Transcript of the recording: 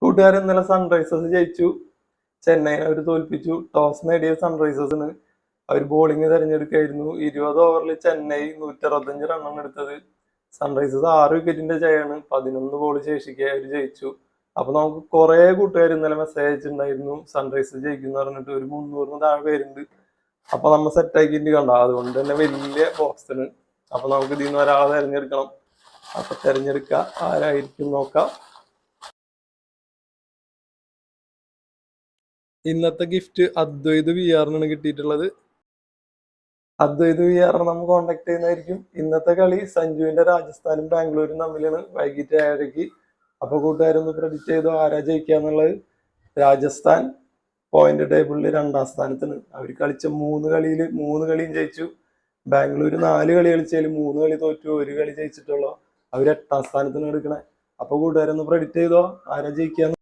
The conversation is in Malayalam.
കൂട്ടുകാരൻ ഇന്നലെ സൺറൈസേഴ്സ് ജയിച്ചു. ചെന്നൈനെ അവർ തോൽപ്പിച്ചു. ടോസ് നേടിയ സൺറൈസേഴ്സിന് അവർ ബോളിംഗ് തെരഞ്ഞെടുക്കായിരുന്നു. 20 ഓവറിൽ ചെന്നൈ 165 റണ്ണാണ് എടുത്തത്. സൺറൈസേഴ്സ് 6 വിക്കറ്റിന്റെ ജയമാണ്. 11 ബോൾ ശേഷിക്കെ അവർ ജയിച്ചു. അപ്പൊ നമുക്ക് കുറെ കൂട്ടുകാർ ഇന്നലെ മെസ്സേജ് അയച്ചിട്ടുണ്ടായിരുന്നു സൺറൈസേഴ്സ് ജയിക്കുന്ന പറഞ്ഞിട്ട്. ഒരു 300 താഴെ പേരുണ്ട്. അപ്പൊ നമ്മൾ സെറ്റ് ആക്കിയിട്ട് കണ്ട, അതുകൊണ്ട് തന്നെ വലിയ ബോക്സിന്. അപ്പൊ നമുക്ക് ഇതിൽ നിന്ന് ഒരാളെ തെരഞ്ഞെടുക്കണം. അപ്പൊ തെരഞ്ഞെടുക്ക ആരായിരിക്കും നോക്കാം. ഇന്നത്തെ ഗിഫ്റ്റ് അദ്വൈത് വി ആറിനാണ് കിട്ടിയിട്ടുള്ളത്. അദ്വൈത് വി ആറിനെ നമ്മൾ കോണ്ടാക്ട് ചെയ്യുന്നതായിരിക്കും. ഇന്നത്തെ കളി സഞ്ജുവിന്റെ രാജസ്ഥാനും ബാംഗ്ലൂരും തമ്മിലാണ് വൈകിട്ട് 7:30. അപ്പൊ കൂട്ടുകാരൊന്ന് പ്രെഡിക്റ്റ് ചെയ്തോ ആരാ ജയിക്കാന്നുള്ളത്. രാജസ്ഥാൻ പോയിന്റ് ടേബിളിൽ 2ാം സ്ഥാനത്താണ്. അവർ കളിച്ച 3 കളിയിൽ 3 കളിയും ജയിച്ചു. ബാംഗ്ലൂർ 4 കളി കളിച്ചാലും 3 കളി തോറ്റു, 1 കളി ജയിച്ചിട്ടുള്ളൂ. അവർ 8ാം സ്ഥാനത്താണ് എടുക്കണേ. അപ്പൊ കൂട്ടുകാരൊന്ന് പ്രെഡിക്റ്റ് ചെയ്തോ ആരാ ജയിക്കാന്ന്.